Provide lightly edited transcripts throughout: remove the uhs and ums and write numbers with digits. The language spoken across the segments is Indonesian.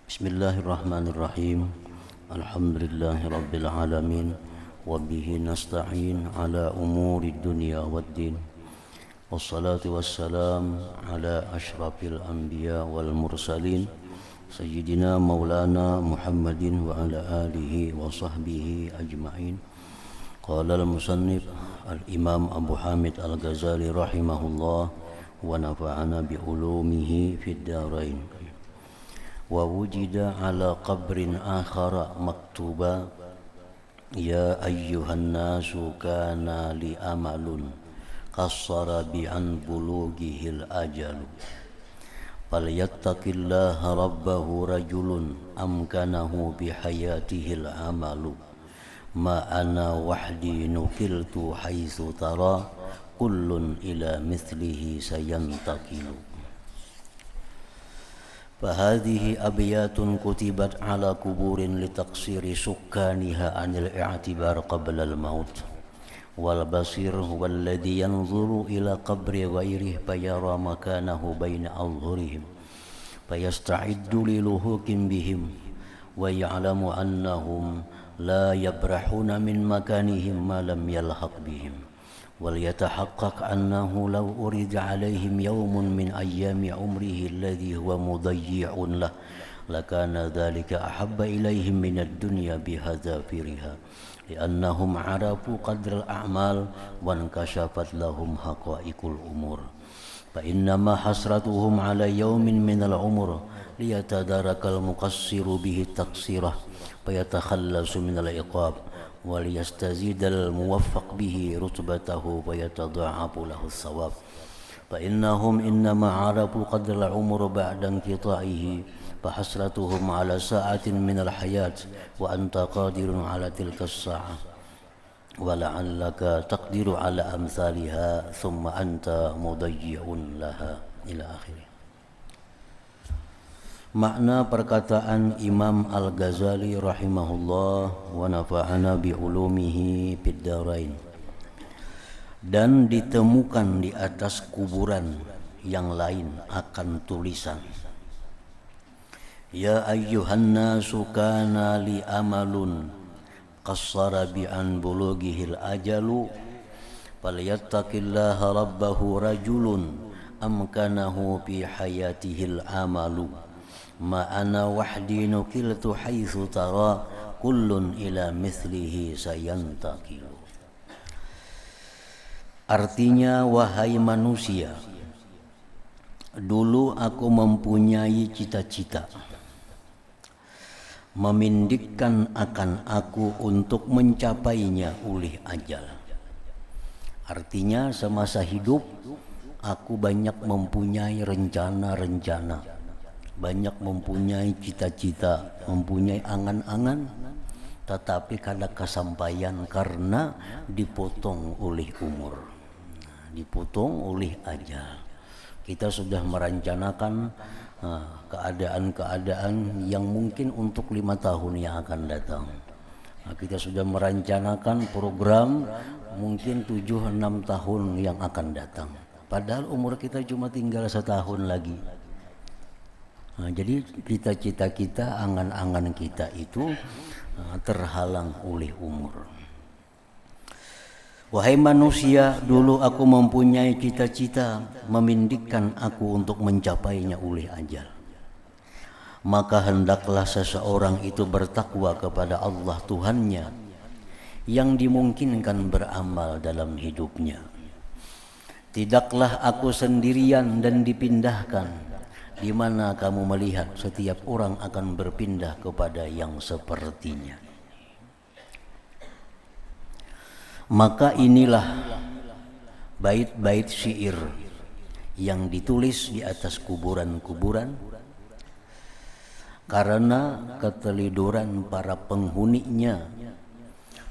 Bismillahirrahmanirrahim. Alhamdulillahi rabbil alamin. Wabihi nasta'in ala umuri dunya waddin. Wassalatu wassalam ala ashrafil anbiya wal mursalin Sayyidina maulana Muhammadin wa ala alihi wa sahbihi ajma'in. Qala al-musannif al-imam Abu Hamid al-Ghazali rahimahullah wa nafa'ana bi ulumihi fid darain. Wa wujida ala qabrin akhara maktuba ya ayyuhan nasu kana li amalun qassara bi an bulughihil ajalu falyattaqillaha rabbahu rajulun amkanahu bi hayatihil amalu ma ana wahdi nukiltu haitsu tara kullun ila mithlihi sayantaqilu. فهذه أبيات كتبت على قبور لتقصير سكانها عن الاعتبار قبل الموت والبصير هو الذي ينظر إلى قبر غيره فيرى مكانه بين أظهرهم فيستعد للحوق بهم ويعلم أنهم لا يبرحون من مكانهم ما لم يلحق بهم وليتحقق أنه لو أريد عليهم يوم من أيام عمره الذي هو مضيع له لكان ذلك أحب إليهم من الدنيا بهذافيرها لأنهم عرفوا قدر الأعمال وانكشفت لهم حقائق الأمور فإنما حسرتهم على يوم من العمر ليتدارك المقصر به التقصيرة فيتخلص من العقاب وليستزيد الموفق به رتبته ويتضاعف له الثواب فإنهم إنما عرفوا قدر العمر بعد انقطاعه فحسرتهم على ساعة من الحياة وأنت قادر على تلك الساعة ولعلك تقدر على أمثالها ثم أنت مضيع لها إلى آخره. Makna perkataan Imam Al-Ghazali rahimahullah wa nafa'ana bi ulumihi fid darain. Dan ditemukan di atas kuburan yang lain akan tulisan ya ayyuhan nasu kana li amalun qassara bi an bulughihil ajalu falyattaqillaha rabbahu rajulun amkanahu bi hayatihil amalu ma ana wahdi nukiltu haitsu tara kullun ila mithlihi sayantaqilu. Artinya, wahai manusia, dulu aku mempunyai cita-cita memindikkan akan aku untuk mencapainya oleh ajal. Artinya, semasa hidup aku banyak mempunyai rencana-rencana, banyak mempunyai cita-cita, mempunyai angan-angan, tetapi kada kesampaian karena dipotong oleh umur, dipotong oleh ajal. Kita sudah merencanakan keadaan-keadaan yang mungkin untuk 5 tahun yang akan datang. Kita sudah merencanakan program mungkin 7-6 tahun yang akan datang. Padahal umur kita cuma tinggal 1 tahun lagi. Jadi cita-cita kita, angan-angan kita itu terhalang oleh umur. Wahai manusia, dulu aku mempunyai cita-cita memindikkan aku untuk mencapainya oleh ajal. Maka hendaklah seseorang itu bertakwa kepada Allah Tuhannya yang dimungkinkan beramal dalam hidupnya. Tidaklah aku sendirian dan dipindahkan, di mana kamu melihat setiap orang akan berpindah kepada yang sepertinya. Maka inilah bait-bait syair yang ditulis di atas kuburan-kuburan karena keteliduran para penghuninya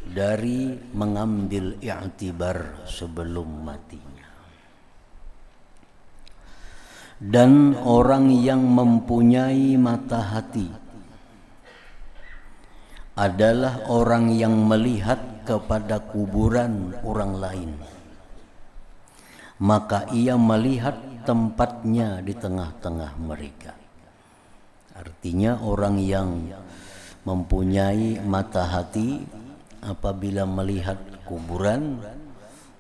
dari mengambil i'tibar sebelum matinya. Dan orang yang mempunyai mata hati adalah orang yang melihat kepada kuburan orang lain, maka ia melihat tempatnya di tengah-tengah mereka. Artinya orang yang mempunyai mata hati apabila melihat kuburan,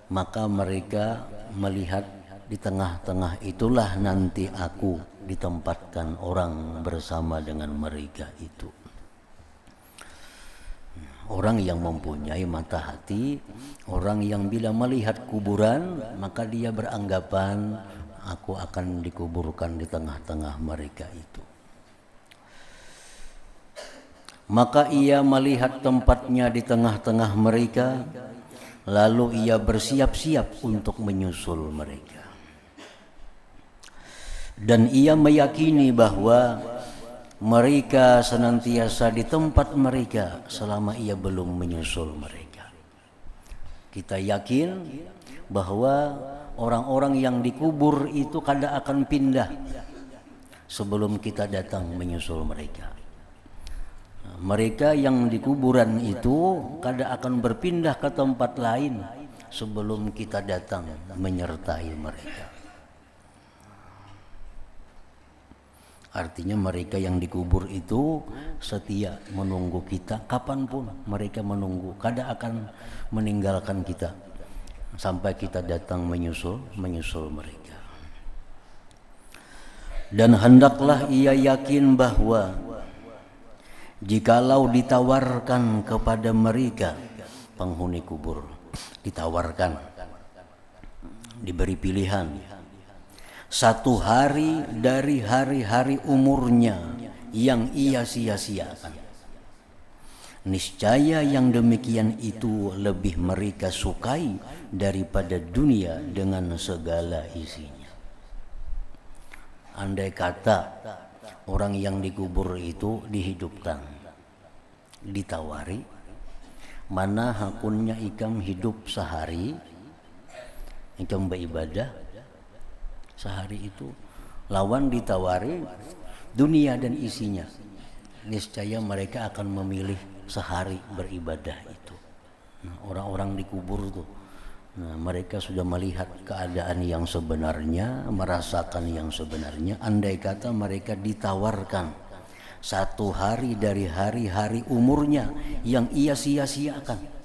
maka mereka melihat di tengah-tengah itulah nanti aku ditempatkan orang bersama dengan mereka itu. Orang yang mempunyai mata hati, orang yang bila melihat kuburan, maka dia beranggapan aku akan dikuburkan di tengah-tengah mereka itu. Maka ia melihat tempatnya di tengah-tengah mereka, lalu ia bersiap-siap untuk menyusul mereka. Dan ia meyakini bahwa mereka senantiasa di tempat mereka selama ia belum menyusul mereka. Kita yakin bahwa orang-orang yang dikubur itu kada akan pindah sebelum kita datang menyusul mereka. Mereka yang di kuburan itu kada akan berpindah ke tempat lain sebelum kita datang menyertai mereka. Artinya mereka yang dikubur itu setia menunggu kita kapanpun mereka menunggu, kada akan meninggalkan kita sampai kita datang menyusul mereka. Dan hendaklah ia yakin bahwa jikalau ditawarkan kepada mereka, penghuni kubur ditawarkan, diberi pilihan, satu hari dari hari-hari umurnya yang ia sia-siakan, niscaya yang demikian itu lebih mereka sukai daripada dunia dengan segala isinya. Andai kata orang yang dikubur itu dihidupkan, ditawari, mana hakunnya ikam hidup sehari, ikam beribadah sehari itu, lawan ditawari dunia dan isinya, niscaya mereka akan memilih sehari beribadah itu. Nah, orang-orang dikubur tuh, nah, mereka sudah melihat keadaan yang sebenarnya, merasakan yang sebenarnya. Andai kata mereka ditawarkan satu hari dari hari-hari umurnya yang ia sia-siakan,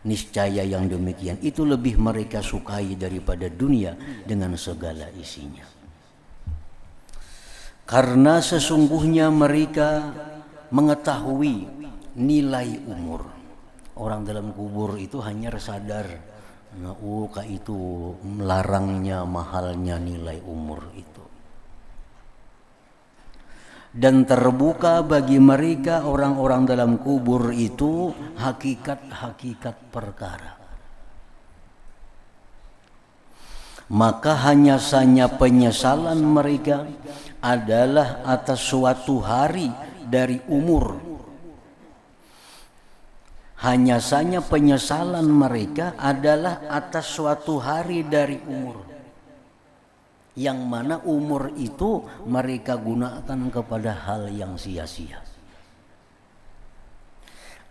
niscaya yang demikian itu lebih mereka sukai daripada dunia dengan segala isinya. Karena sesungguhnya mereka mengetahui nilai umur. Orang dalam kubur itu hanya sadar, itu melarangnya, mahalnya nilai umur itu. Dan terbuka bagi mereka orang-orang dalam kubur itu hakikat-hakikat perkara. Maka hanya saja penyesalan mereka adalah atas suatu hari dari umur. Hanya saja penyesalan mereka adalah atas suatu hari dari umur, yang mana umur itu mereka gunakan kepada hal yang sia-sia.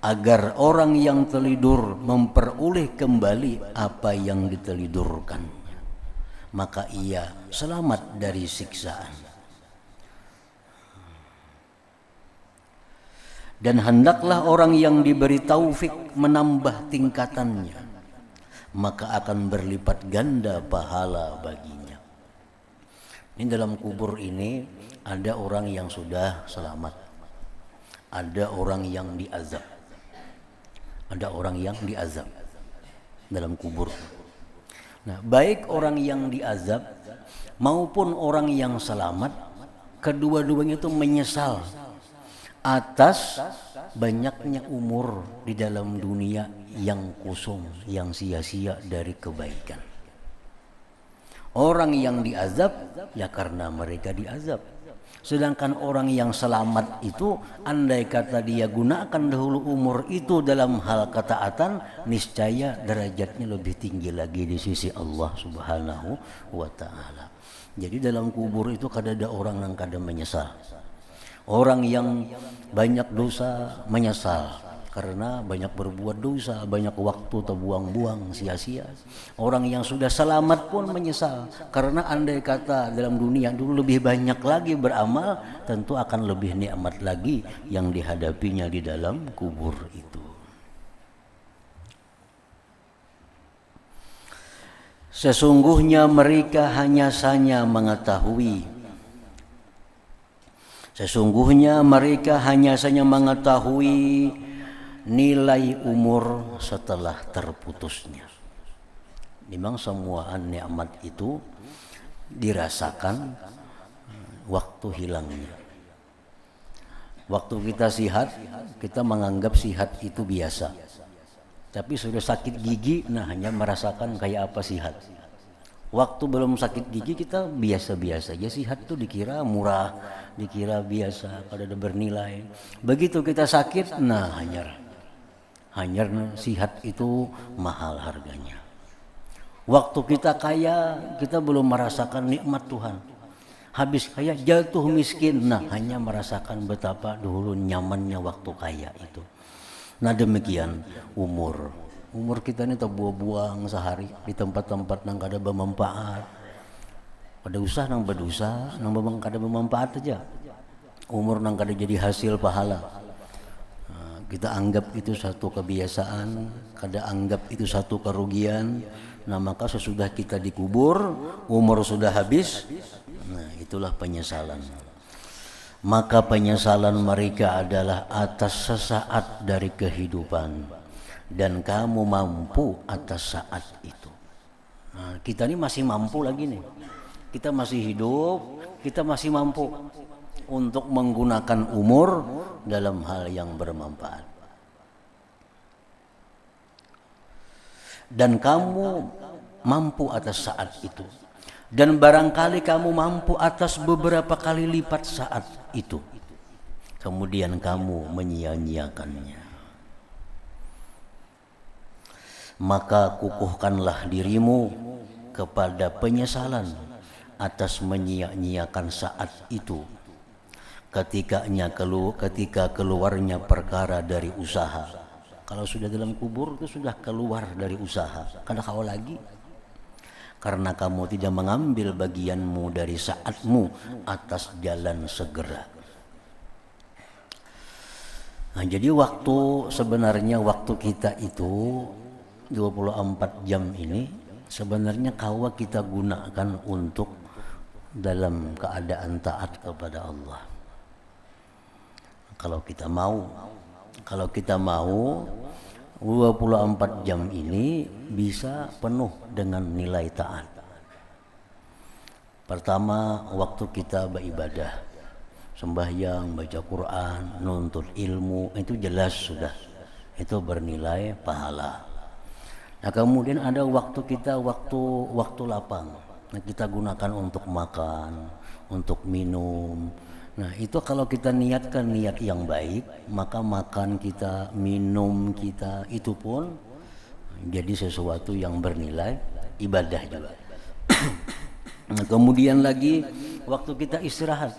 Agar orang yang tertidur memperoleh kembali apa yang ditelidurkannya, maka ia selamat dari siksaan. Dan hendaklah orang yang diberi taufik menambah tingkatannya, maka akan berlipat ganda pahala baginya. Ini dalam kubur ini ada orang yang sudah selamat, ada orang yang diazab, ada orang yang diazab dalam kubur. Nah, baik orang yang diazab maupun orang yang selamat, kedua-duanya itu menyesal atas banyaknya umur di dalam dunia yang kosong, yang sia-sia dari kebaikan. Orang yang diazab ya karena mereka diazab. Sedangkan orang yang selamat itu, andai kata dia gunakan dahulu umur itu dalam hal ketaatan, niscaya derajatnya lebih tinggi lagi di sisi Allah Subhanahu wa ta'ala. Jadi dalam kubur itu kada ada orang yang kada menyesal. Orang yang banyak dosa menyesal, karena banyak berbuat dosa, banyak waktu terbuang-buang sia-sia. Orang yang sudah selamat pun menyesal, karena andai kata dalam dunia dulu lebih banyak lagi beramal, tentu akan lebih nikmat lagi yang dihadapinya di dalam kubur itu. Sesungguhnya mereka hanya saja mengetahui. Sesungguhnya mereka hanya saja mengetahui nilai umur setelah terputusnya. Memang semua nikmat itu dirasakan waktu hilangnya. Waktu kita sihat, kita menganggap sihat itu biasa. Tapi sudah sakit gigi, nah hanya merasakan kayak apa sihat. Waktu belum sakit gigi kita biasa-biasa aja, sihat itu dikira murah, dikira biasa, kada ada bernilai. Begitu kita sakit, nah hanyar sihat itu mahal harganya. Waktu kita kaya, kita belum merasakan nikmat Tuhan. Habis kaya jatuh miskin, nah hanya merasakan betapa dulu nyamannya waktu kaya itu. Nah demikian umur kita ini terbuang-buang sehari di tempat-tempat yang kada bermanfaat. Pada usah nang berdosa, nang kada bermanfaat aja. Umur nang kada jadi hasil pahala. Kita anggap itu satu kebiasaan, kada anggap itu satu kerugian. Nah maka sesudah kita dikubur, umur sudah habis, nah itulah penyesalan. Maka penyesalan mereka adalah atas sesaat dari kehidupan, dan kamu mampu atas saat itu. Nah, kita ini masih mampu lagi nih, kita masih hidup, kita masih mampu untuk menggunakan umur dalam hal yang bermanfaat. Dan kamu mampu atas saat itu. Dan barangkali kamu mampu atas beberapa kali lipat saat itu. Kemudian kamu menyia-nyiakannya. Maka kukuhkanlah dirimu kepada penyesalan atas menyia-nyiakan saat itu. Ketika keluarnya perkara dari usaha. Kalau sudah dalam kubur itu sudah keluar dari usaha, kada kau lagi. Karena kamu tidak mengambil bagianmu dari saatmu atas jalan segera. Nah, jadi sebenarnya waktu kita itu 24 jam ini sebenarnya kawa kita gunakan untuk dalam keadaan taat kepada Allah. Kalau kita mau 24 jam ini bisa penuh dengan nilai taat. Pertama, waktu kita beribadah, sembahyang, baca Quran, nuntut ilmu, itu jelas sudah, itu bernilai pahala. Nah kemudian ada waktu kita, waktu lapang, nah, kita gunakan untuk makan, untuk minum. Nah itu kalau kita niatkan niat yang baik, maka makan kita, minum kita itu pun jadi sesuatu yang bernilai ibadah juga. Nah, kemudian lagi waktu kita istirahat,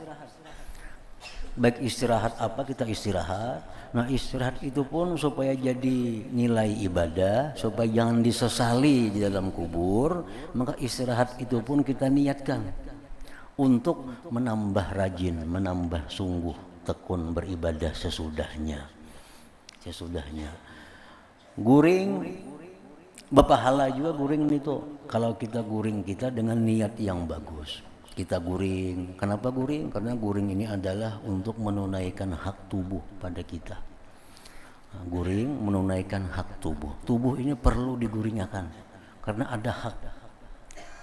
baik istirahat apa kita istirahat. Nah istirahat itu pun supaya jadi nilai ibadah, supaya jangan disesali di dalam kubur, maka istirahat itu pun kita niatkan untuk menambah rajin, menambah sungguh tekun beribadah sesudahnya. Guring berpahala juga guring itu. Kalau kita guring kita dengan niat yang bagus. Kita guring. Kenapa guring? Karena guring ini adalah untuk menunaikan hak tubuh pada kita. Guring menunaikan hak tubuh. Tubuh ini perlu diguringkan karena ada hak.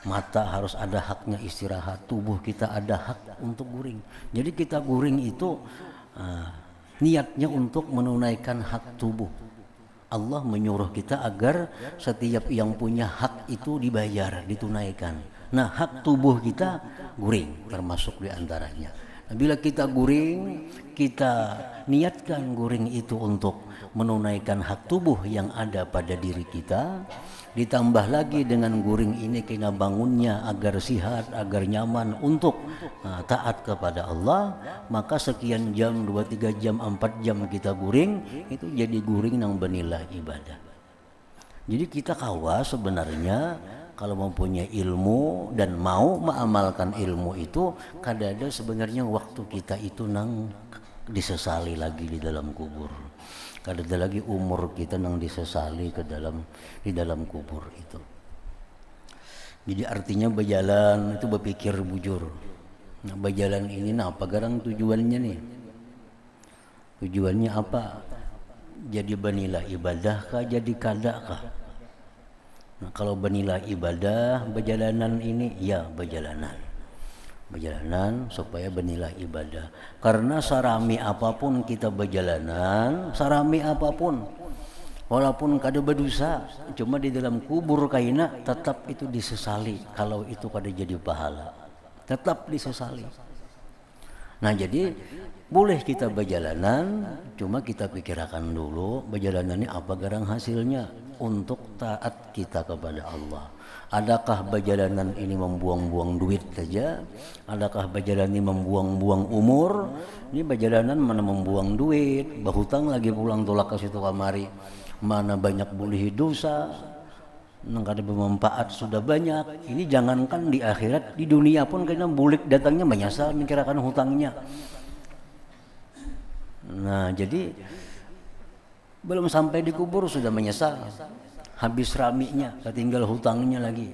Mata harus ada haknya istirahat, tubuh kita ada hak untuk guring. Jadi kita guring itu niatnya untuk menunaikan hak tubuh. Allah menyuruh kita agar setiap yang punya hak itu dibayar, ditunaikan. Nah hak tubuh kita guring termasuk diantaranya. Bila kita guring, kita niatkan guring itu untuk menunaikan hak tubuh yang ada pada diri kita. Ditambah lagi dengan guring ini kita bangunnya agar sihat, agar nyaman untuk taat kepada Allah. Maka sekian jam, 2-3 jam, 4 jam kita guring, itu jadi guring yang bernilai ibadah. Jadi kita kawas sebenarnya kalau mempunyai ilmu dan mau mengamalkan ilmu itu, kadang-kadang sebenarnya waktu kita itu nang disesali lagi di dalam kubur. Kadang-kadang lagi umur kita nang disesali di dalam kubur itu. Jadi artinya berjalan itu berpikir bujur. Nah, berjalan ini apa garang tujuannya nih? Tujuannya apa? Jadi bernilai ibadah kah, jadi kada kah? Nah, kalau bernilai ibadah, perjalanan ini ya perjalanan supaya bernilai ibadah. Karena sarami apapun kita berjalanan, sarami apapun, walaupun kada berdosa, cuma di dalam kubur kaina tetap itu disesali. Kalau itu kada jadi pahala, tetap disesali. Nah jadi boleh kita berjalanan, cuma kita pikirkan dulu berjalanannya apa garang hasilnya untuk taat kita kepada Allah. Adakah perjalanan ini membuang-buang duit saja? Adakah perjalanan ini membuang-buang umur? Ini perjalanan mana membuang duit, berhutang lagi pulang tolak ke situ kamari. Mana banyak boleh dosa, nang kada bermanfaat sudah banyak. Ini jangankan di akhirat, di dunia pun kena bulik datangnya menyesal mikirkan hutangnya. Nah jadi belum sampai di kubur sudah menyesal, habis raminya, ketinggal hutangnya lagi.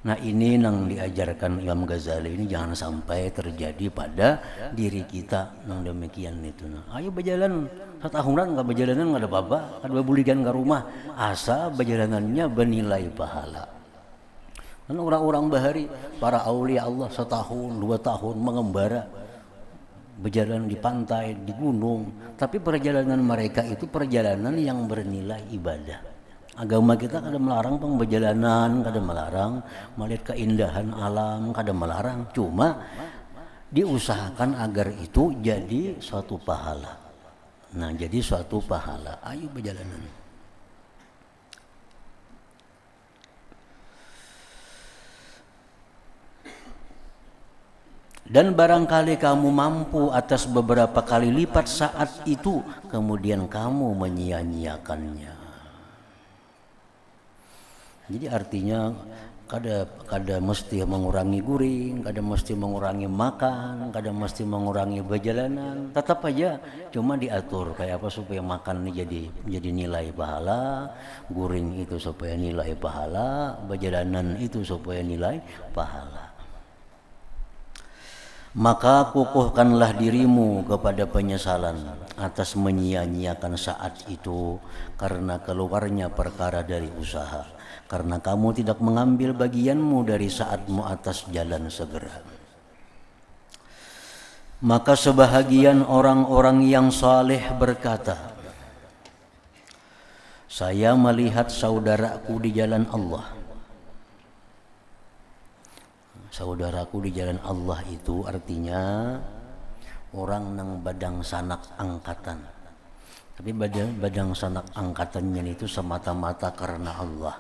Nah ini yang diajarkan Imam Ghazali ini jangan sampai terjadi pada diri kita yang demikian itu. Nah, ayo berjalan setahunan nggak berjalanan nggak ada apa-apa, ada bulikan ke rumah, asa perjalanannya bernilai pahala. Dan orang-orang bahari, para aulia Allah 1 tahun 2 tahun mengembara, berjalan di pantai, di gunung, tapi perjalanan mereka itu perjalanan yang bernilai ibadah. Agama kita kada melarang perjalanan, kada melarang melihat keindahan alam, kada melarang, cuma diusahakan agar itu jadi suatu pahala. Nah, jadi suatu pahala. Ayo berjalanan. Dan barangkali kamu mampu atas beberapa kali lipat saat itu, kemudian kamu menyia-nyiakannya. Jadi artinya kada mesti mengurangi guring, kada mesti mengurangi makan, kada mesti mengurangi perjalanan. Tetap aja cuma diatur kayak apa supaya makan ini jadi nilai pahala, guring itu supaya nilai pahala, perjalanan itu supaya nilai pahala. Maka kukuhkanlah dirimu kepada penyesalan atas menyia-nyiakan saat itu karena keluarnya perkara dari usaha, karena kamu tidak mengambil bagianmu dari saatmu atas jalan segera. Maka sebahagian orang-orang yang saleh berkata, saya melihat saudaraku di jalan Allah. Saudaraku di jalan Allah itu artinya orang nang badang sanak angkatan. Tapi badang sanak angkatannya itu semata-mata karena Allah.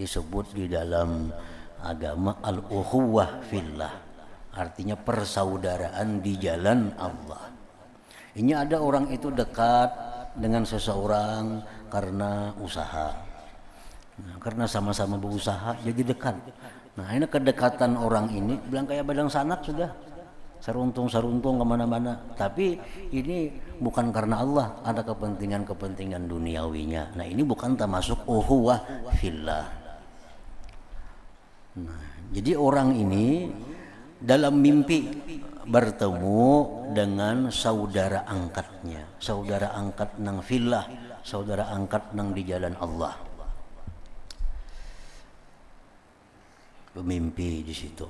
Disebut di dalam agama al-ukhuwah fillah. Artinya persaudaraan di jalan Allah. Ini ada orang itu dekat dengan seseorang karena usaha. Nah, karena sama-sama berusaha jadi dekat. Nah ini kedekatan orang ini bilang kayak badang sanak sudah seruntung kemana-mana. Tapi ini bukan karena Allah, ada kepentingan duniawinya. Nah ini bukan termasuk ukhuwah fillah. Nah, jadi orang ini dalam mimpi bertemu dengan saudara angkatnya, saudara angkat nang fillah, saudara angkat nang di jalan Allah. Mimpi di situ.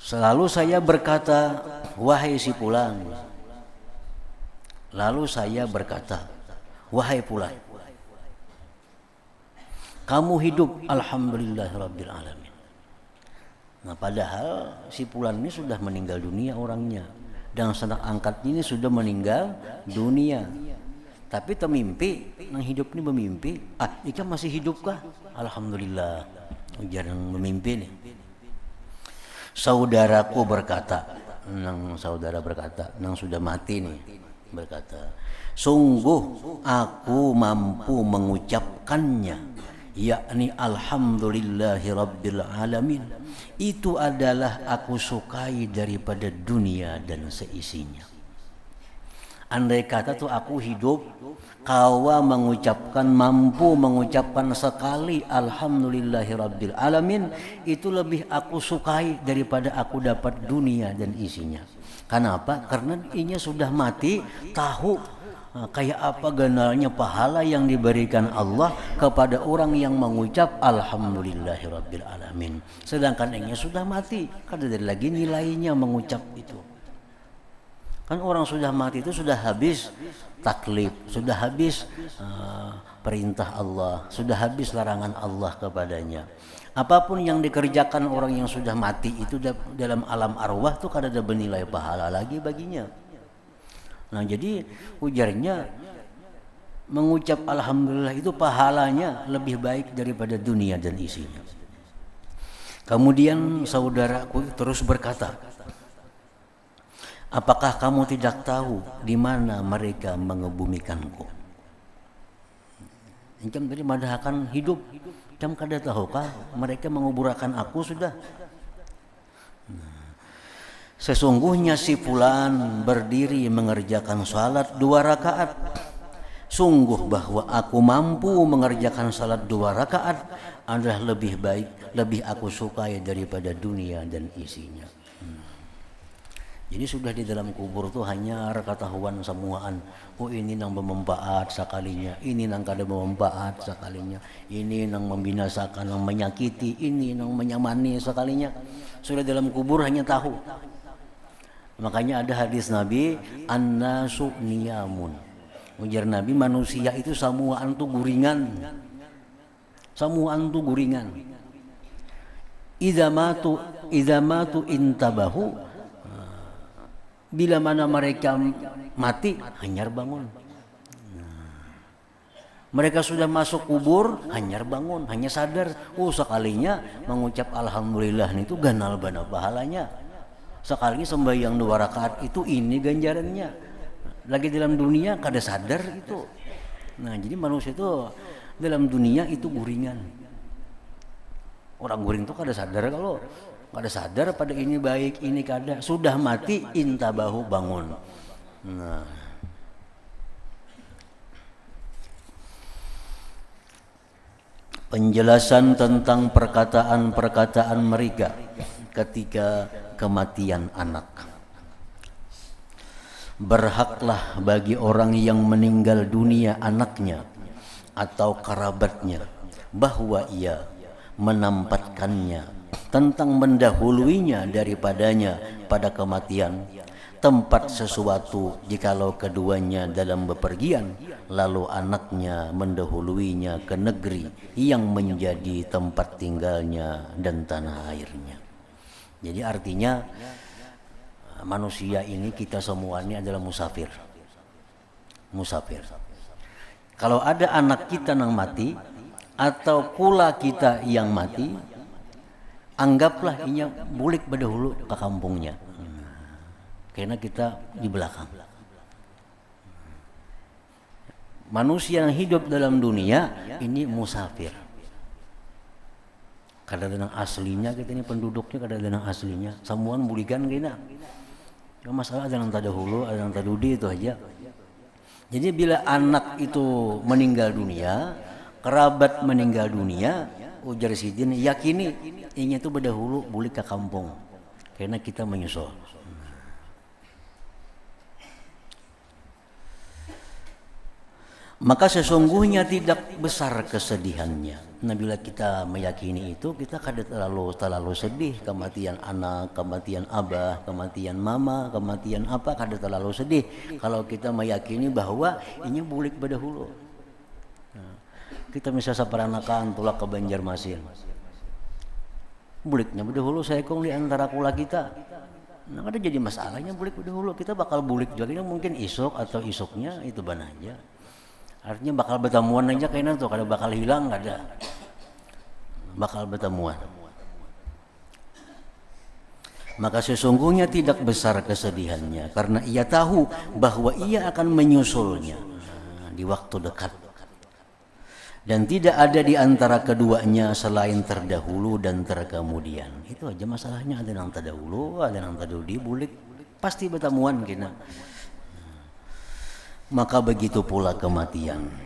Selalu saya berkata, wahai si Fulan. Lalu saya berkata, wahai Fulan, kamu hidup alhamdulillahirabbil alamin. Nah, padahal si Fulan ini sudah meninggal dunia orangnya, dan sanak angkatnya ini sudah meninggal dunia. Tapi temimpi, nang hidup ini memimpi. Ika masih hidup kah? Alhamdulillah. Ujar yang memimpi nih. Saudaraku berkata, saudara berkata, nang sudah mati nih, berkata, sungguh aku mampu mengucapkannya, yakni alhamdulillahi rabbil alamin. Itu adalah aku sukai daripada dunia dan seisinya. Andai kata tuh aku hidup, kawa mengucapkan, mampu mengucapkan sekali alhamdulillahi rabbil alamin, itu lebih aku sukai daripada aku dapat dunia dan isinya. Kenapa? Karena inya sudah mati, tahu kayak apa ganalnya pahala yang diberikan Allah kepada orang yang mengucap alhamdulillahi rabbil alamin. Sedangkan inya sudah mati, kada ada lagi nilainya mengucap itu. Kan orang sudah mati itu sudah habis taklif, sudah habis perintah Allah, sudah habis larangan Allah kepadanya. Apapun yang dikerjakan orang yang sudah mati itu dalam alam arwah itu kada ada bernilai pahala lagi baginya. Nah, jadi ujarnya mengucap alhamdulillah itu pahalanya lebih baik daripada dunia dan isinya. Kemudian saudaraku terus berkata, apakah kamu tidak tahu di mana mereka mengebumikanku? Encam tadi madahkan hidup, encam kada tahukah mereka menguburakan aku sudah? Sesungguhnya si Fulan berdiri mengerjakan salat 2 rakaat. Sungguh bahwa aku mampu mengerjakan salat 2 rakaat adalah lebih baik, lebih aku sukai daripada dunia dan isinya. Jadi sudah di dalam kubur tuh hanya ketahuan semuaan. Oh, ini nang bermanfaat sekalinya, ini nang kada bermanfaat sekalinya, ini nang membinasakan, nang menyakiti, ini nang menyamani sekalinya. Sudah dalam kubur hanya tahu. Makanya ada hadis Nabi, an-nasu niyamun. Ujar Nabi, manusia itu samuaan tuh guringan. Samuaan tuh guringan. Idza matu intabahu. Bila mana mereka mati, hanyar bangun. Mereka sudah masuk kubur, hanyar bangun, hanya sadar. Oh, sekalinya mengucap alhamdulillah itu ganal bana pahalanya. Sekali sembahyang 2 rakaat itu ini ganjarannya. Lagi dalam dunia kada sadar itu. Nah, jadi manusia itu dalam dunia itu guringan. Orang guring itu kada sadar, kalau kada sadar pada ini baik, ini kada. Sudah mati intabahu bangun. Nah, penjelasan tentang perkataan-perkataan mereka ketika kematian anak. Berhaklah bagi orang yang meninggal dunia anaknya atau kerabatnya bahwa ia menampatkannya tentang mendahuluinya daripadanya pada kematian tempat sesuatu jikalau keduanya dalam bepergian, lalu anaknya mendahuluinya ke negeri yang menjadi tempat tinggalnya dan tanah airnya. Jadi artinya manusia ini, kita semua ini adalah musafir. Musafir. Kalau ada anak kita yang mati atau kula kita yang mati, anggaplah inya bulik berdahulu ke kampungnya. Karena kita di belakang. Manusia yang hidup dalam dunia ini musafir. Kadang-kadang aslinya kita ini penduduknya, kadang-kadang aslinya samuan bulikan kena. Cuma masalah ada yang tadahulu, ada yang tadudi, itu aja. Jadi bila anak itu meninggal dunia, kerabat meninggal dunia, ujar Sidin, yakini ini itu berdahulu bulik ke kampung. Karena kita menyusul. Maka sesungguhnya tidak besar kesedihannya. Nah, bila kita meyakini itu, kita kada terlalu sedih kematian anak, kematian abah, kematian mama, kematian apa, kada terlalu sedih kalau kita meyakini bahwa ini bulik berdahulu. Nah, kita misal saparanakan tulak ke Banjarmasin. buliknya bedahulu saekong di antara kula kita. Nah, ada jadi masalahnya bulik bedahulu, kita bakal bulik juga mungkin isuk atau isuknya itu ban aja. Artinya bakal bertemuan aja kayaknya tuh, kada bakal hilang ada. Bakal bertemuan. Maka sesungguhnya tidak besar kesedihannya karena ia tahu bahwa ia akan menyusulnya di waktu dekat. Dan tidak ada di antara keduanya selain terdahulu dan terkemudian. Itu aja masalahnya, ada yang terdahulu, ada yang terdahulu bulik, pasti bertemuan kena. Maka begitu pula kematian.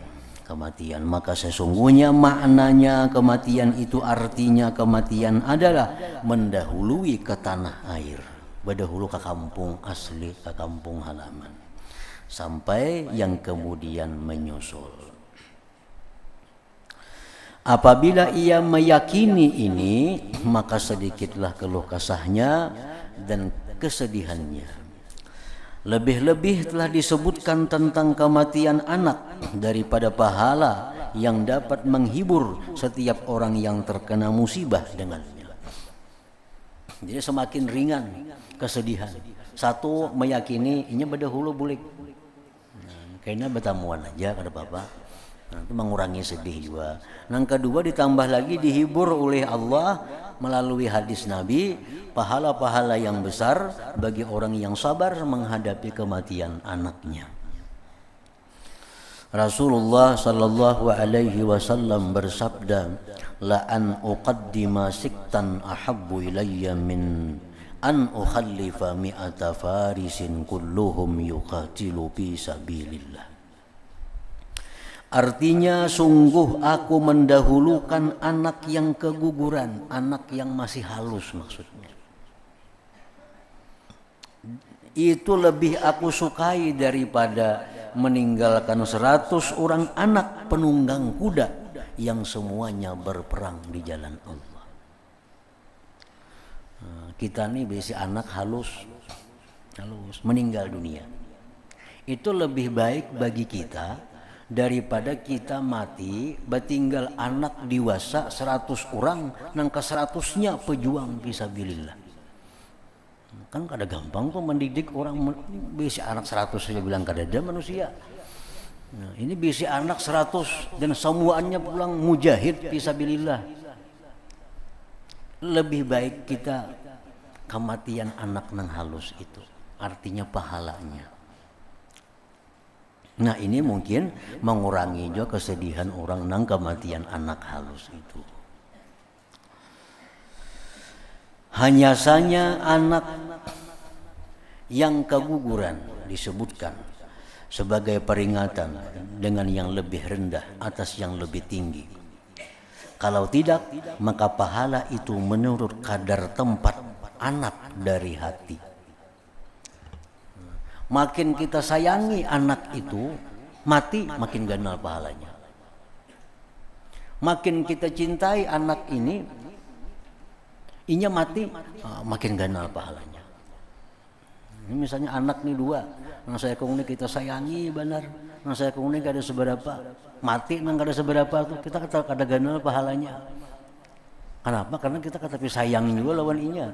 Maka sesungguhnya maknanya kematian itu artinya kematian adalah mendahului ke tanah air, berdahulu ke kampung asli, ke kampung halaman, sampai yang kemudian menyusul. Apabila ia meyakini ini, maka sedikitlah keluh kesahnya dan kesedihannya. Lebih-lebih telah disebutkan tentang kematian anak daripada pahala yang dapat menghibur setiap orang yang terkena musibah dengannya. Jadi semakin ringan kesedihan. Satu, meyakini ini berdahulu bulik. Kayaknya bertamuan aja kada apa-apa. Nah, itu mengurangi sedih juga. Yang kedua, ditambah lagi dihibur oleh Allah melalui hadis Nabi, pahala-pahala yang besar bagi orang yang sabar menghadapi kematian anaknya. Rasulullah sallallahu alaihi wasallam bersabda, la an uqaddima siktan ahabbu ilayya min an ukhallifa mi'ata farisin kulluhum yuqatilu fi sabilillah. Artinya sungguh aku mendahulukan anak yang keguguran, anak yang masih halus maksudnya. Itu lebih aku sukai daripada meninggalkan 100 orang anak penunggang kuda yang semuanya berperang di jalan Allah. Kita nih besi anak halus meninggal dunia. Itu lebih baik bagi kita daripada kita mati bertinggal anak dewasa 100 orang nang ke 100-nya pejuang fisabilillah. Kan kada gampang kok mendidik orang bisi anak 100 saja bilang kada ada manusia. Nah, ini bisi anak 100 dan semuanya pulang mujahid fisabilillah. Lebih baik kita kematian anak nang halus itu, artinya pahalanya. Nah, ini mungkin mengurangi juga kesedihan orang nang kematian anak halus itu. Hanya saja anak yang keguguran disebutkan sebagai peringatan dengan yang lebih rendah atas yang lebih tinggi. Kalau tidak, maka pahala itu menurut kadar tempat anak dari hati. Makin kita sayangi anak itu, mati makin ganal pahalanya. Makin kita cintai anak ini, inya mati makin ganal pahalanya. Ini misalnya anak nih 2, nang saya kong ini kita sayangi benar, nang saya kong ini kada seberapa, mati nang kada seberapa tuh kita kata kada ganal pahalanya. Kenapa? Karena kita kata sayang juga lawan inya.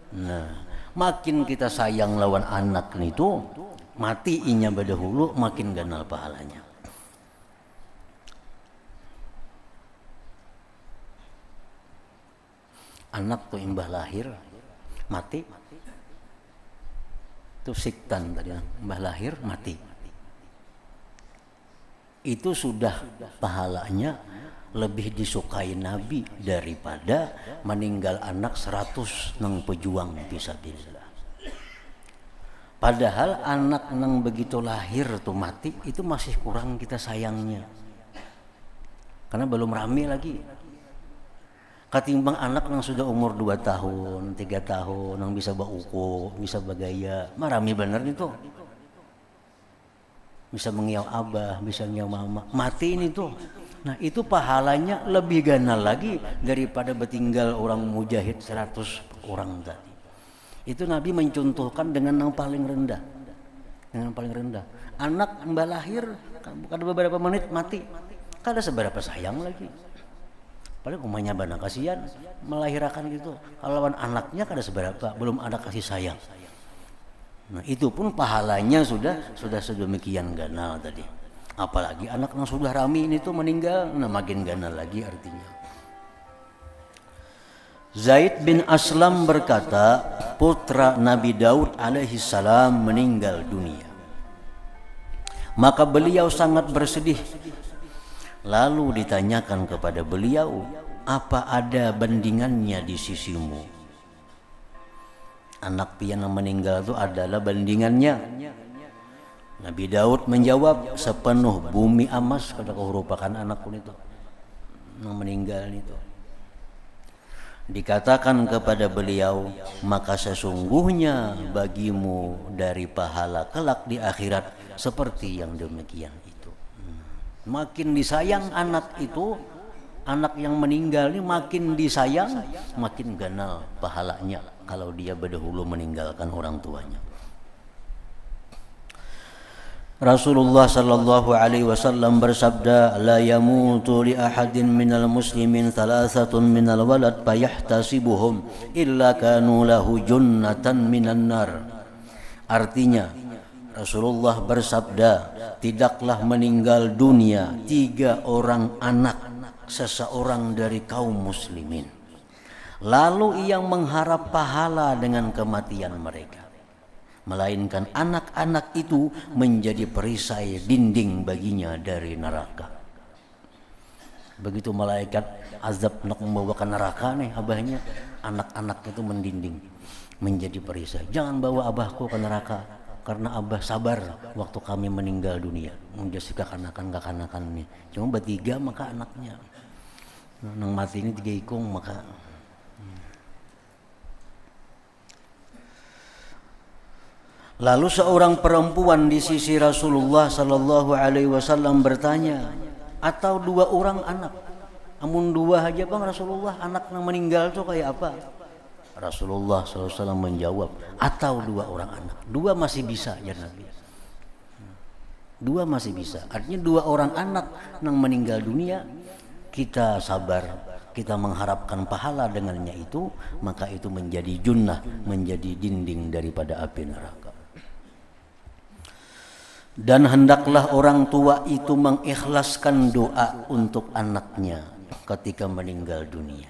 Nah, makin kita sayang lawan anak itu, mati inya berdahulu makin ganal pahalanya. Anak tuh imbah lahir mati, itu siktan tadi, imbah lahir mati. Itu sudah pahalanya lebih disukai Nabi daripada meninggal anak 100 nang pejuang fisabilillah. Padahal anak nang begitu lahir tuh mati itu masih kurang kita sayangnya, karena belum rame lagi. Ketimbang anak nang sudah umur 2 tahun, 3 tahun, nang bisa bauko, bisa bagaya, mah rame bener itu. Bisa mengiau abah, bisa mengiau mama, mati ini tuh. Nah, itu pahalanya lebih ganal lagi daripada bertinggal orang mujahid 100 orang tadi. Itu Nabi mencontohkan dengan yang paling rendah. Dengan paling rendah. Anak mbak lahir, bukan beberapa menit mati. Kada seberapa sayang lagi. Padahal umahnya bana kasihan melahirkan gitu. Kalau anaknya kada seberapa, belum ada kasih sayang. Nah, itu pun pahalanya sudah sedemikian ganal tadi. Apalagi anak yang sudah rami ini tuh meninggal, nah makin ganal lagi artinya. Zaid bin Aslam berkata, putra Nabi Daud alaihi salam meninggal dunia. Maka beliau sangat bersedih. Lalu ditanyakan kepada beliau, apa ada bandingannya di sisimu? Anak pian yang meninggal itu adalah bandingannya. Nabi Daud menjawab, sepenuh bumi amas kada kau rupakan anakku itu yang meninggal itu. Dikatakan kepada beliau, maka sesungguhnya bagimu dari pahala kelak di akhirat seperti yang demikian itu. Makin disayang anak itu, anak yang meninggal ini makin disayang, makin ganal pahalanya kalau dia berdahulu meninggalkan orang tuanya. Rasulullah sallallahu alaihi wasallam bersabda, la yamutu li ahadin minal muslimin thalathatun minal walad fayahtasibuhum illa kanu lahu junnatan minan nar. Artinya Rasulullah bersabda, tidaklah meninggal dunia 3 orang anak seseorang dari kaum muslimin, lalu ia mengharap pahala dengan kematian mereka, melainkan anak-anak itu menjadi perisai dinding baginya dari neraka. Begitu malaikat azab nak membawa ke neraka nih abahnya, anak-anak itu mendinding menjadi perisai. Jangan bawa abahku ke neraka, karena abah sabar waktu kami meninggal dunia. Menjadi kekanakan nih. Cuma bertiga maka anaknya. Nang mati ini 3 ikung maka. Lalu seorang perempuan di sisi Rasulullah sallallahu alaihi wasallam bertanya, atau 2 orang anak? Amun 2 aja bang Rasulullah, anak yang meninggal tuh kayak apa? Rasulullah sallallahu alaihi wasallam menjawab, atau 2 orang anak. 2 masih bisa ya Nabi. 2 masih bisa. Artinya 2 orang anak yang meninggal dunia, kita sabar, kita mengharapkan pahala dengannya itu, maka itu menjadi junnah, menjadi dinding daripada api neraka. Dan hendaklah orang tua itu mengikhlaskan doa untuk anaknya ketika meninggal dunia,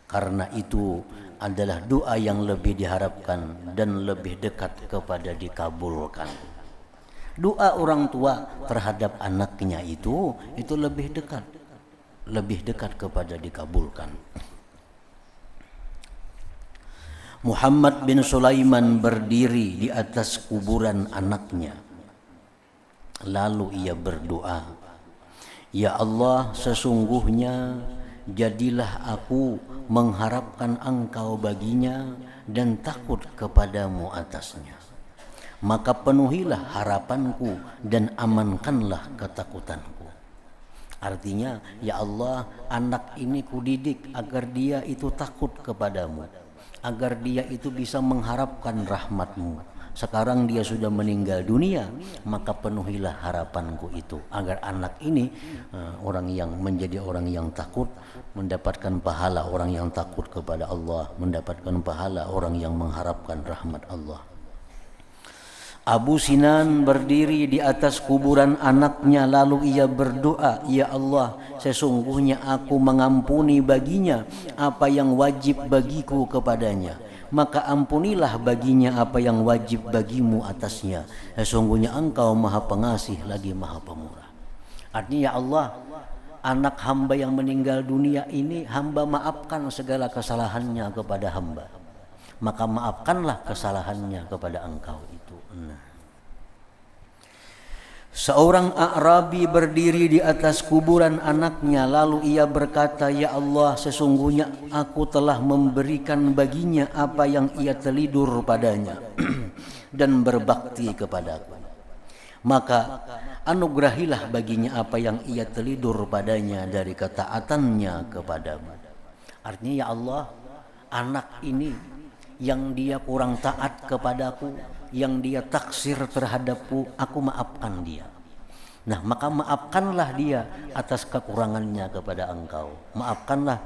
karena itu adalah doa yang lebih diharapkan dan lebih dekat kepada dikabulkan. Doa orang tua terhadap anaknya itu lebih dekat kepada dikabulkan. Muhammad bin Sulaiman berdiri di atas kuburan anaknya. Lalu ia berdoa, ya Allah, sesungguhnya jadilah aku mengharapkan Engkau baginya dan takut kepadamu atasnya. Maka penuhilah harapanku dan amankanlah ketakutanku. Artinya, ya Allah, anak ini kudidik agar dia itu takut kepadamu, agar dia itu bisa mengharapkan rahmat-Mu. Sekarang dia sudah meninggal dunia, maka penuhilah harapanku itu, agar anak ini orang yang menjadi orang yang takut, mendapatkan pahala orang yang takut kepada Allah, mendapatkan pahala orang yang mengharapkan rahmat Allah. Abu Sinan berdiri di atas kuburan anaknya, lalu ia berdoa, ya Allah, sesungguhnya aku mengampuni baginya apa yang wajib bagiku kepadanya, maka ampunilah baginya apa yang wajib bagimu atasnya. Sesungguhnya Engkau Maha Pengasih lagi Maha Pemurah. Artinya, ya Allah, anak hamba yang meninggal dunia ini hamba maafkan segala kesalahannya kepada hamba, maka maafkanlah kesalahannya kepada Engkau itu. Seorang A'rabi berdiri di atas kuburan anaknya, lalu ia berkata, ya Allah, sesungguhnya aku telah memberikan baginya apa yang ia terlidur padanya dan berbakti kepadaku, maka anugerahilah baginya apa yang ia terlidur padanya dari ketaatannya kepadamu. Artinya, ya Allah, anak ini yang dia kurang taat kepadaku, yang dia taksir terhadapku, aku maafkan dia. Nah, maka maafkanlah dia atas kekurangannya kepada engkau. Maafkanlah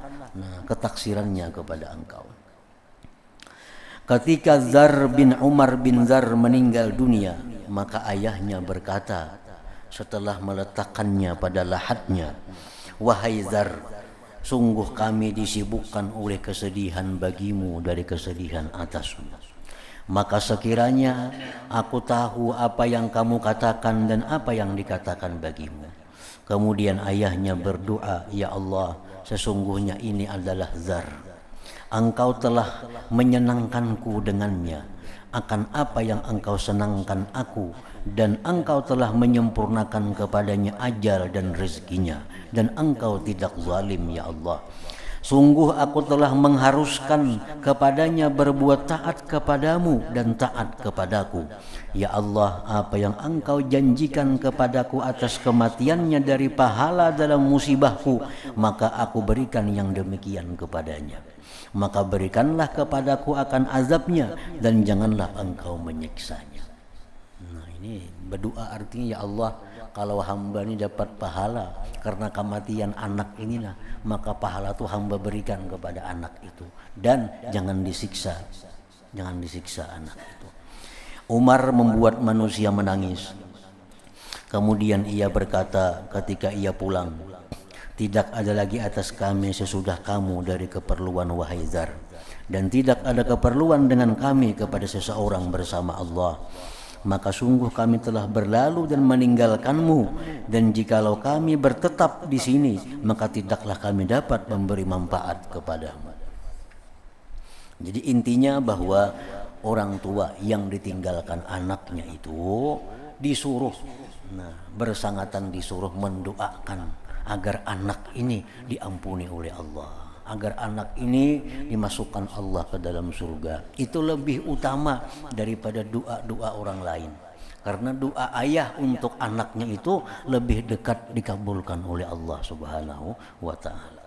ketaksirannya kepada engkau. Ketika Zar bin Umar bin Zar meninggal dunia, maka ayahnya berkata setelah meletakkannya pada lahatnya, "Wahai Zar, sungguh kami disibukkan oleh kesedihan bagimu dari kesedihan atasmu. Maka sekiranya aku tahu apa yang kamu katakan dan apa yang dikatakan bagimu." Kemudian ayahnya berdoa, "Ya Allah, sesungguhnya ini adalah Zar. Engkau telah menyenangkanku dengannya akan apa yang engkau senangkan aku, dan engkau telah menyempurnakan kepadanya ajal dan rezekinya, dan engkau tidak zalim ya Allah. Sungguh aku telah mengharuskan kepadanya berbuat taat kepadamu dan taat kepadaku. Ya Allah, apa yang engkau janjikan kepadaku atas kematiannya dari pahala dalam musibahku, maka aku berikan yang demikian kepadanya. Maka berikanlah kepadaku akan azabnya, dan janganlah engkau menyiksanya." Nah, ini berdoa artinya, ya Allah, kalau hamba ini dapat pahala karena kematian anak inilah, maka pahala itu hamba berikan kepada anak itu, dan jangan disiksa anak itu. Umar membuat manusia menangis. Kemudian ia berkata ketika ia pulang, "Tidak ada lagi atas kami sesudah kamu dari keperluan wahai Zar, dan tidak ada keperluan dengan kami kepada seseorang bersama Allah. Maka sungguh kami telah berlalu dan meninggalkanmu, dan jikalau kami bertetap di sini, maka tidaklah kami dapat memberi manfaat kepadamu." Jadi intinya bahwa orang tua yang ditinggalkan anaknya itu disuruh, bersangatan disuruh mendoakan agar anak ini diampuni oleh Allah, agar anak ini dimasukkan Allah ke dalam surga. Itu lebih utama daripada doa-doa orang lain. Karena doa ayah untuk anaknya itu lebih dekat dikabulkan oleh Allah Subhanahu wa ta'ala.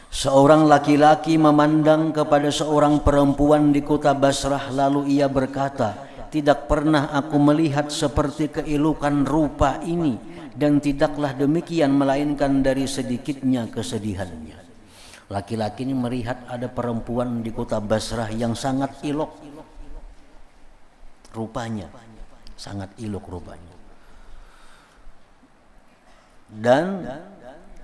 Seorang laki-laki memandang kepada seorang perempuan di kota Basrah, lalu ia berkata, "Tidak pernah aku melihat seperti keelokan rupa ini, dan tidaklah demikian melainkan dari sedikitnya kesedihannya." Laki-laki ini melihat ada perempuan di kota Basrah yang sangat elok rupanya, sangat elok rupanya, dan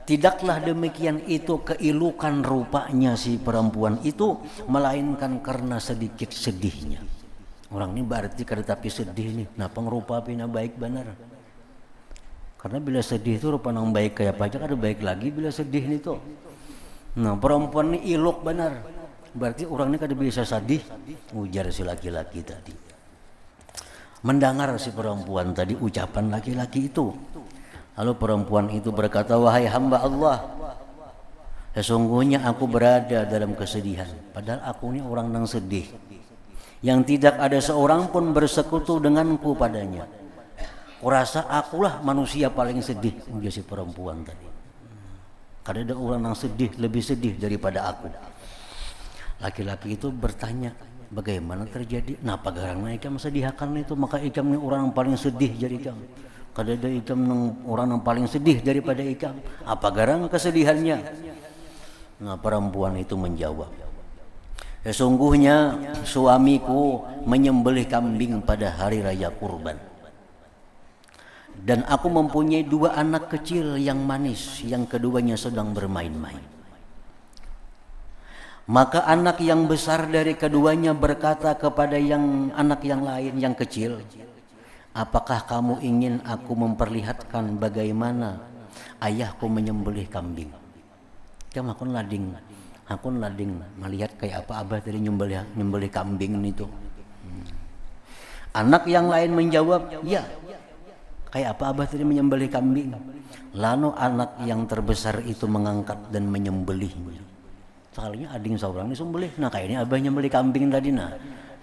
tidaklah demikian itu keelokan rupanya si perempuan itu, melainkan karena sedikit sedihnya. Orang ini berarti kada tapi sedih nih, nah pengrupa pina baik benar. Karena bila sedih itu rupa nang baik kayak apa aja kada baik lagi bila sedih nih tuh. Nah, perempuan ini ilok benar. Berarti orang ini kada bisa sedih, ujar si laki-laki tadi. Mendengar si perempuan tadi ucapan laki-laki itu. Lalu perempuan itu berkata, "Wahai hamba Allah, sesungguhnya aku berada dalam kesedihan. Padahal aku ini orang yang sedih, yang tidak ada seorang pun bersekutu denganku padanya. Kurasa akulah manusia paling sedih," ujar si perempuan tadi. Kada ada orang yang sedih, lebih sedih daripada aku. Laki-laki itu bertanya, "Bagaimana terjadi? Napa garangna ikam sedihakan itu? Maka ikam ni orang yang paling sedih jadi ikam. Kada ada ikam orang yang paling sedih daripada ikam. Apa garang kesedihannya?" Nah, perempuan itu menjawab, "Sesungguhnya suamiku menyembelih kambing pada hari raya kurban. Dan aku mempunyai 2 anak kecil yang manis, yang keduanya sedang bermain-main. Maka anak yang besar dari keduanya berkata kepada anak yang lain yang kecil, 'Apakah kamu ingin aku memperlihatkan bagaimana ayahku menyembelih kambing?' Jam aku lading melihat kayak apa abah tadi nyembelih kambing itu." Anak yang lain menjawab, "Ya, kayak apa abah tadi menyembelih kambing." Lalu anak yang terbesar itu mengangkat dan menyembelihnya. Sekalinya ading seorang ini sembelih, nah kayak ini abah nyembelih kambing tadi, nah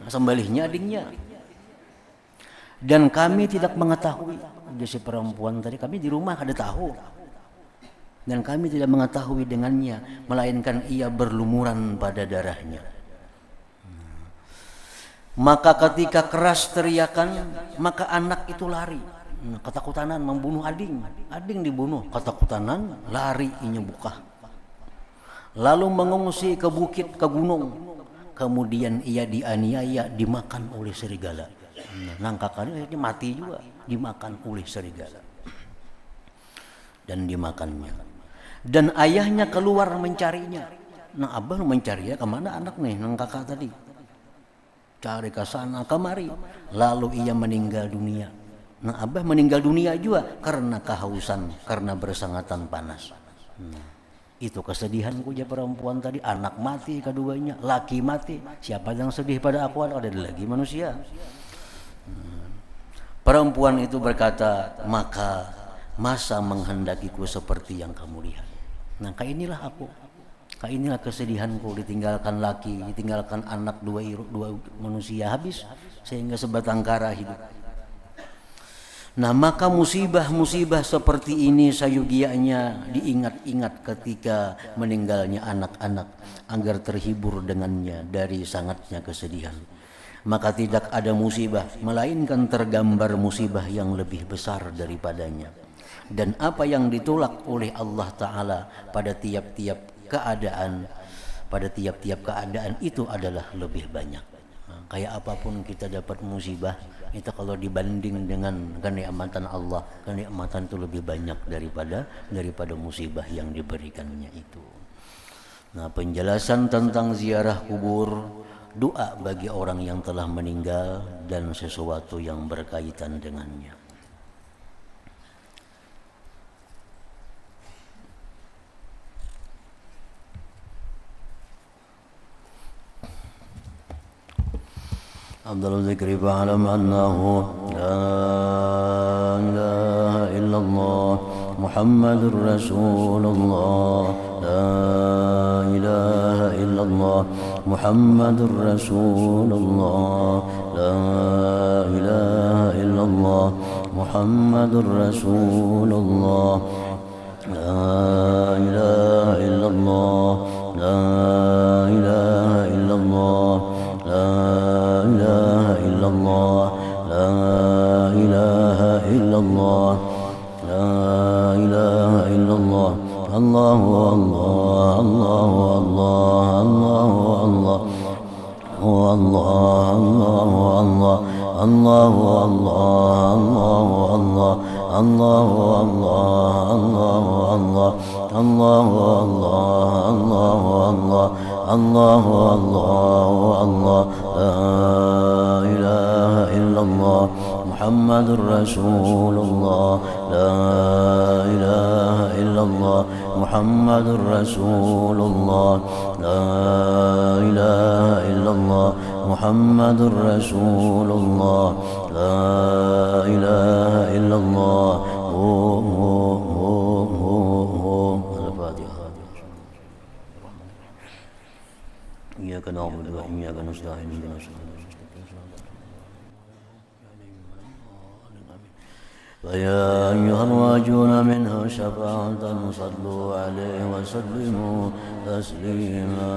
sembelihnya adingnya. "Dan kami tidak mengetahui," dia si perempuan tadi, "kami di rumah ada tahu. Dan kami tidak mengetahui dengannya, melainkan ia berlumuran pada darahnya." Maka ketika keras teriakan, maka anak itu lari. Ketakutanan membunuh ading. Ading dibunuh, ketakutanan lari inya buka. Lalu mengungsi ke bukit, ke gunung. Kemudian ia dianiaya, dimakan oleh serigala. Nangkakannya mati juga, dimakan oleh serigala. Dan dimakannya. Dan ayahnya keluar mencarinya. Nah abah mencarinya kemana anak nih, nang kakak tadi. Cari ke sana kemari. Lalu ia meninggal dunia. Nah abah meninggal dunia juga karena kehausan, karena bersangatan panas. Itu kesedihanku ya perempuan tadi, anak mati keduanya, laki mati. Siapa yang sedih pada aku? Ada lagi manusia. Perempuan itu berkata, maka masa menghendakiku seperti yang kamu lihat. Nah kayak inilah aku, kayak inilah kesedihanku, ditinggalkan laki, ditinggalkan anak, dua manusia habis, sehingga sebatang kara hidup. Nah maka musibah-musibah seperti ini sayugianya diingat-ingat ketika meninggalnya anak-anak, agar terhibur dengannya dari sangatnya kesedihan. Maka tidak ada musibah melainkan tergambar musibah yang lebih besar daripadanya. Dan apa yang ditolak oleh Allah Ta'ala pada tiap-tiap keadaan, itu adalah lebih banyak. Nah, kayak apapun kita dapat musibah, itu kalau dibanding dengan kenikmatan Allah, kenikmatan itu lebih banyak daripada musibah yang diberikannya itu. Nah, penjelasan tentang ziarah kubur, doa bagi orang yang telah meninggal dan sesuatu yang berkaitan dengannya. أفضل الذكر فاعلم أنه لا إله إلا الله محمد رسول الله لا إله إلا الله محمد رسول الله لا إله إلا الله محمد رسول الله لا إله إلا الله لا إله إلا الله لا إله إلا الله لا إله إلا الله لا إله إلا الله الله الله الله الله الله هو الله الله الله الله الله الله الله الله الله الله الله الله الله الله الله لا إله إلا الله محمد رسول الله لا إله إلا الله محمد رسول الله لا إله إلا الله محمد رسول الله لا إله إلا الله إياك نعبد وإياك نستعين اهدنا الصراط فيا أيها الراجون منه شفاعة صلوا عليه وسلموا تسليما